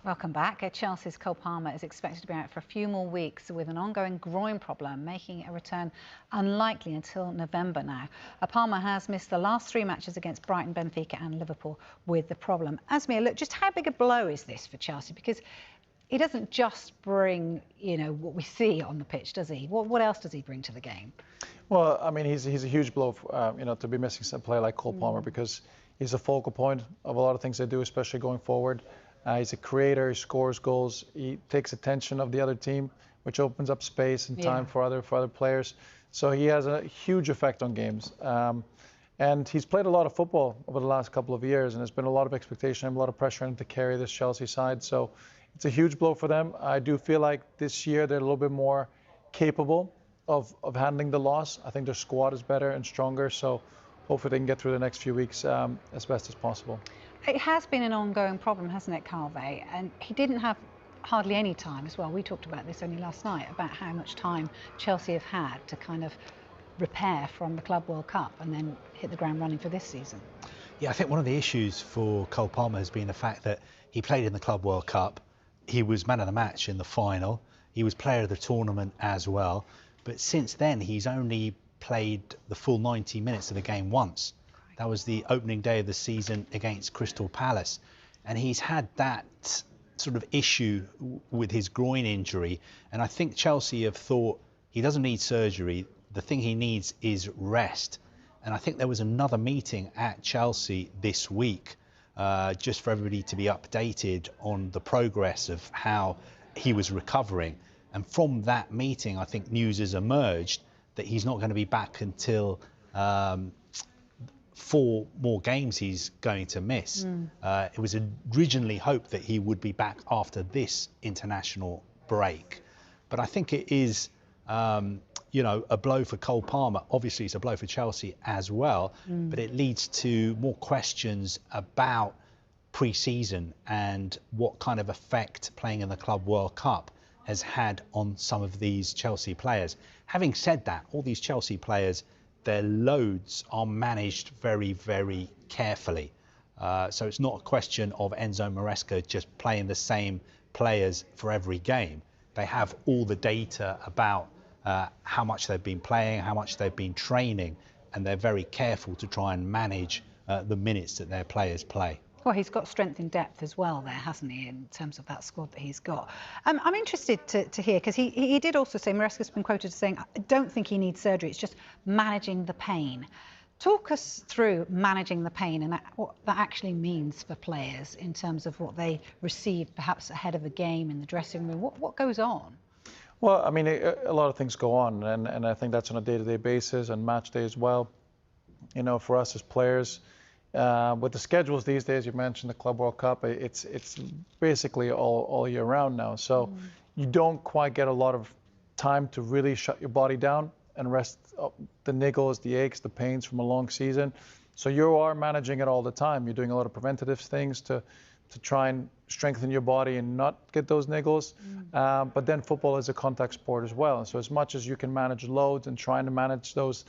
Welcome back. Chelsea's Cole Palmer is expected to be out for a few more weeks with an ongoing groin problem, making a return unlikely until November now. Palmer has missed the last 3 matches against Brighton, Benfica and Liverpool with the problem. Asmir, look, just how big a blow is this for Chelsea? Because he doesn't just bring, what we see on the pitch, does he? What else does he bring to the game? Well, I mean, he's a huge blow, to be missing a player like Cole Palmer, because he's a focal point of a lot of things they do, especially going forward. He's a creator, he scores goals, he takes attention of the other team, which opens up space and time for other players. So he has a huge effect on games. And he's played a lot of football over the last couple of years, and there's been a lot of expectation and a lot of pressure on him to carry this Chelsea side. So it's a huge blow for them. I do feel like this year they're a little bit more capable of handling the loss. I think their squad is better and stronger, so hopefully they can get through the next few weeks as best as possible. It has been an ongoing problem, hasn't it, Calvé? And he didn't have hardly any time as well. We talked about this only last night, about how much time Chelsea have had to kind of repair from the Club World Cup and then hit the ground running for this season. Yeah, I think one of the issues for Cole Palmer has been the fact that he played in the Club World Cup. He was man of the match in the final. He was player of the tournament as well. But since then, he's only played the full 90 minutes of the game once. That was the opening day of the season against Crystal Palace. And he's had that sort of issue with his groin injury. And I think Chelsea have thought he doesn't need surgery. The thing he needs is rest. And I think there was another meeting at Chelsea this week, just for everybody to be updated on the progress of how he was recovering. And from that meeting, I think news has emerged that he's not going to be back until 4 more games he's going to miss. It was originally hoped that he would be back after this international break. But I think it is, a blow for Cole Palmer. Obviously, it's a blow for Chelsea as well, but it leads to more questions about pre-season and what kind of effect playing in the Club World Cup has had on some of these Chelsea players. Having said that, all these Chelsea players, their loads are managed very, very carefully. So it's not a question of Enzo Maresca just playing the same players for every game. They have all the data about how much they've been playing, how much they've been training, and they're very careful to try and manage the minutes that their players play. Well, he's got strength in depth as well there, hasn't he, in terms of that squad that he's got. I'm interested to hear, because he did also say, Maresca's been quoted as saying, I don't think he needs surgery, it's just managing the pain. Talk us through managing the pain and what that actually means for players in terms of what they receive perhaps ahead of a game in the dressing room. What goes on? Well, I mean, a lot of things go on, and I think that's on a day-to-day basis and match day as well. For us as players, with the schedules these days, you mentioned the Club World Cup, it's basically all year round now. So you don't quite get a lot of time to really shut your body down and rest the niggles, the aches, the pains from a long season. So you are managing it all the time. You're doing a lot of preventative things to try and strengthen your body and not get those niggles. But then football is a contact sport as well. So as much as you can manage loads and trying to manage those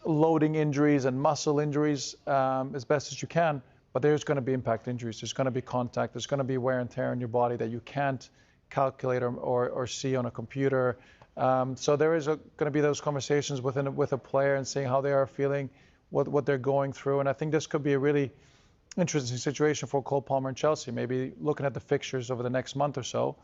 loading injuries and muscle injuries as best as you can, but there's going to be impact injuries. There's going to be contact. There's going to be wear and tear in your body that you can't calculate or see on a computer. So there is going to be those conversations with a player and seeing how they are feeling, what they're going through. And I think this could be a really interesting situation for Cole Palmer and Chelsea. Maybe looking at the fixtures over the next month or so,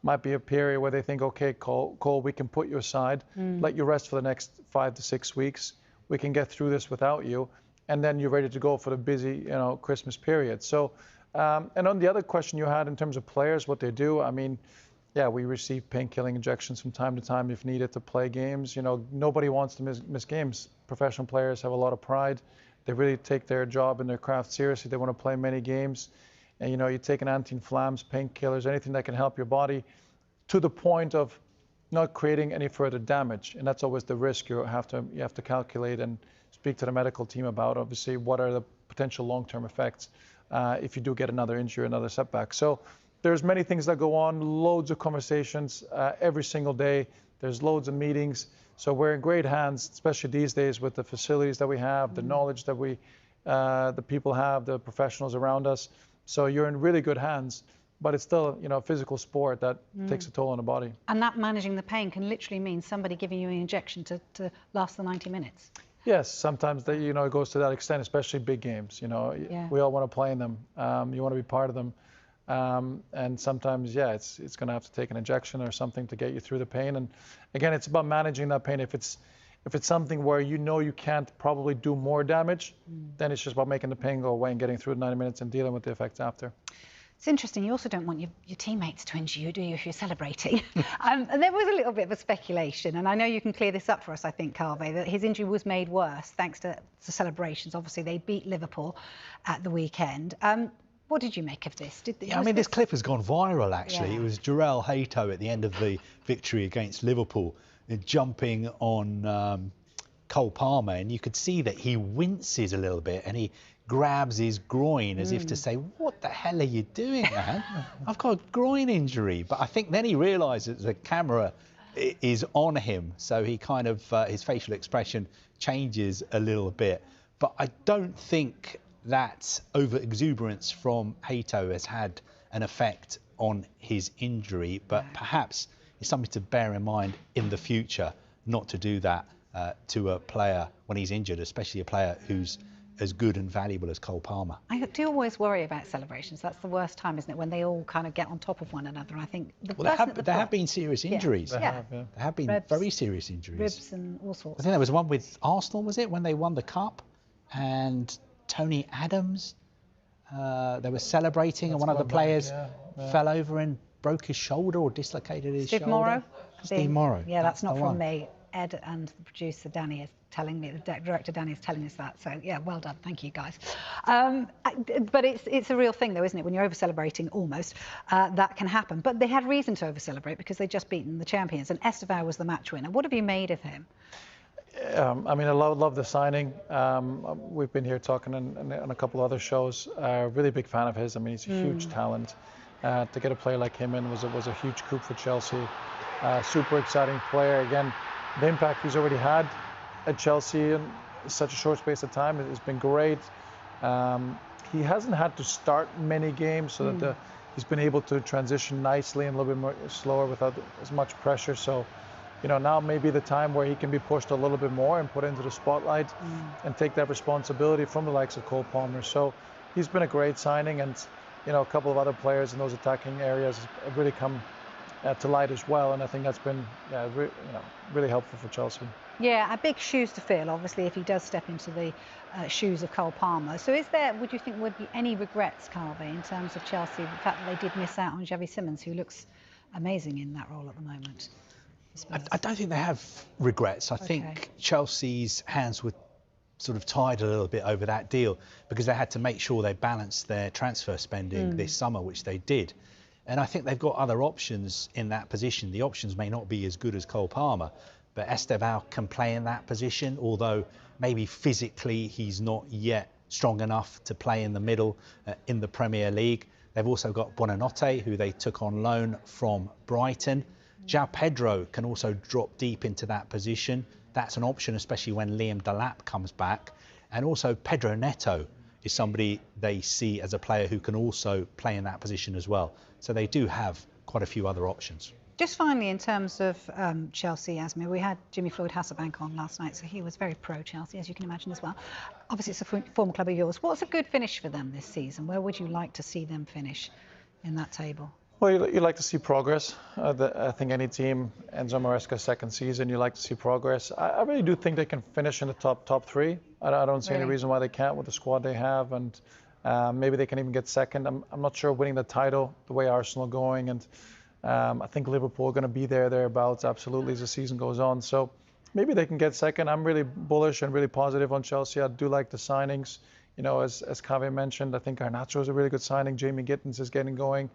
might be a period where they think, okay, Cole, we can put you aside, let you rest for the next 5 to 6 weeks. We can get through this without you, and then you're ready to go for the busy, Christmas period. So, and on the other question you had in terms of players, what they do, I mean, yeah, we receive pain-killing injections from time to time if needed to play games. Nobody wants to miss games. Professional players have a lot of pride. They really take their job and their craft seriously. They want to play many games. And, you take an anti-inflammatories, painkillers, anything that can help your body to the point of not creating any further damage. And that's always the risk you have to calculate and speak to the medical team about. Obviously, what are the potential long-term effects if you do get another injury, another setback. So there's many things that go on, loads of conversations every single day. There's loads of meetings. So we're in great hands, especially these days with the facilities that we have, the knowledge that the people have, the professionals around us. So you're in really good hands. but it's still, you know, a physical sport that takes a toll on the body. And that managing the pain can literally mean somebody giving you an injection to last the 90 minutes. Yes, sometimes that, you know, it goes to that extent, especially big games. You know, we all want to play in them. You want to be part of them. And sometimes, yeah, it's going to have to take an injection or something to get you through the pain. And again, it's about managing that pain. If it's something where you know you can't probably do more damage, then it's just about making the pain go away and getting through the 90 minutes and dealing with the effects after. It's interesting, you also don't want your teammates to injure you, do you, if you're celebrating? And there was a little bit of a speculation, and I know you can clear this up for us, I think, Carve, that his injury was made worse thanks to celebrations. Obviously, they beat Liverpool at the weekend. What did you make of this? This clip has gone viral, actually. It was Jarell Hato at the end of the victory against Liverpool, jumping on Cole Palmer, and you could see that he winces a little bit, and he grabs his groin as if to say, what the hell are you doing, man? I've got a groin injury. But I think then he realises the camera is on him, so he kind of, his facial expression changes a little bit. But I don't think that over-exuberance from Hato has had an effect on his injury, but perhaps it's something to bear in mind in the future, not to do that to a player when he's injured, especially a player who's as good and valuable as Cole Palmer. I do always worry about celebrations. That's the worst time, isn't it, when they all kind of get on top of one another. And I think there have been serious injuries. There have been very serious injuries. Ribs and all sorts. I think there was one with Arsenal, was it, when they won the cup, and Tony Adams, they were celebrating, and one of the players fell over and broke his shoulder or dislocated his shoulder. Steve Morrow. Yeah, that's not from me. Ed and the producer Danny is telling me, the director Danny is telling us that. So yeah, well done, thank you guys. But it's a real thing though, isn't it? When you're over celebrating, almost that can happen. But they had reason to over celebrate because they'd just beaten the champions, and Estevao was the match winner. What have you made of him? I mean, I love the signing. We've been here talking on a couple other shows. Really big fan of his. I mean, he's a huge talent. To get a player like him in was a huge coup for Chelsea. Super exciting player. Again, the impact he's already had at Chelsea in such a short space of time has been great. He hasn't had to start many games, so that he's been able to transition nicely and a little bit more slower without as much pressure. So, you know, now may be the time where he can be pushed a little bit more and put into the spotlight and take that responsibility from the likes of Cole Palmer. So he's been a great signing, and you know, a couple of other players in those attacking areas have really come to light as well, and I think that's been really helpful for Chelsea. Yeah, big shoes to fill, obviously, if he does step into the shoes of Cole Palmer. So would you think would be any regrets, Carvey, in terms of Chelsea, the fact that they did miss out on Xavi Simons, who looks amazing in that role at the moment? I don't think they have regrets. I think Chelsea's hands were sort of tied a little bit over that deal because they had to make sure they balanced their transfer spending this summer, which they did. And I think they've got other options in that position. The options may not be as good as Cole Palmer, but Estevao can play in that position, although maybe physically he's not yet strong enough to play in the middle in the Premier League. They've also got Buonanotte, who they took on loan from Brighton. João Pedro can also drop deep into that position. That's an option, especially when Liam Delap comes back. And also Pedro Neto is somebody they see as a player who can also play in that position as well. So they do have quite a few other options. Just finally, in terms of Chelsea, Asmir, we had Jimmy Floyd Hasselbank on last night, so he was very pro-Chelsea, as you can imagine as well. Obviously, it's a former club of yours. What's a good finish for them this season? Where would you like to see them finish in that table? Well, you like to see progress. I think any team, Enzo Maresca's second season, you like to see progress. I really do think they can finish in the top three. I don't see any reason why they can't with the squad they have, and maybe they can even get second. I'm not sure winning the title the way Arsenal are going, and I think Liverpool are going to be thereabouts absolutely as the season goes on. So maybe they can get second. I'm really bullish and really positive on Chelsea. I do like the signings. You know, as Kave mentioned, I think Garnacho is a really good signing. Jamie Gittins is getting going.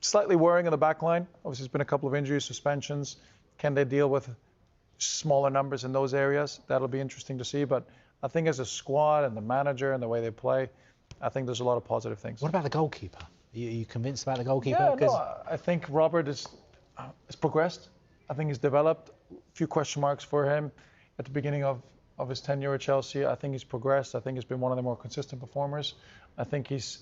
Slightly worrying in the back line. Obviously, there's been a couple of injuries, suspensions. Can they deal with smaller numbers in those areas? That'll be interesting to see. But I think as a squad and the manager and the way they play, I think there's a lot of positive things. What about the goalkeeper? Are you convinced about the goalkeeper? Yeah, no, I think Robert has progressed. I think he's developed. A few question marks for him at the beginning of his tenure at Chelsea. I think he's progressed. I think he's been one of the more consistent performers. I think he's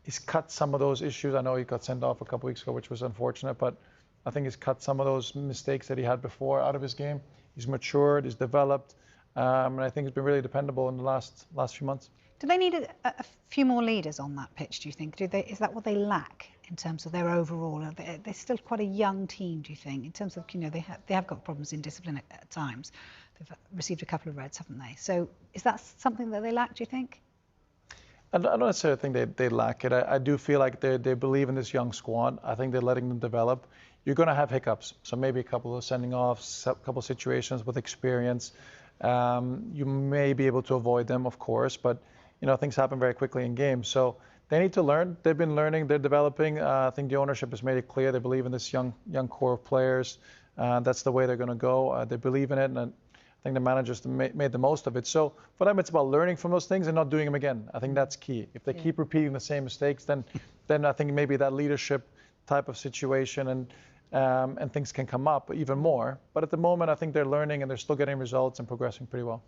he's cut some of those issues. I know he got sent off a couple weeks ago, which was unfortunate, but I think he's cut some of those mistakes that he had before out of his game. He's matured, he's developed, and I think he's been really dependable in the last few months. Do they need a few more leaders on that pitch, do you think? Is that what they lack in terms of their overall? They're still quite a young team, do you think, in terms of, you know, they have got problems in discipline at times. They've received a couple of reds, haven't they? So is that something that they lack, do you think? I don't necessarily think they lack it. I do feel like they believe in this young squad. I think they're letting them develop. You're going to have hiccups, so maybe a couple of sending offs, a couple of situations with experience. You may be able to avoid them, of course, but you know, things happen very quickly in games. So they need to learn. They've been learning. They're developing. I think the ownership has made it clear they believe in this young core of players. That's the way they're going to go. They believe in it, and I think the managers made the most of it. So for them, it's about learning from those things and not doing them again. I think that's key. If they keep repeating the same mistakes, then I think maybe that leadership type of situation and things can come up even more. But at the moment, I think they're learning and they're still getting results and progressing pretty well.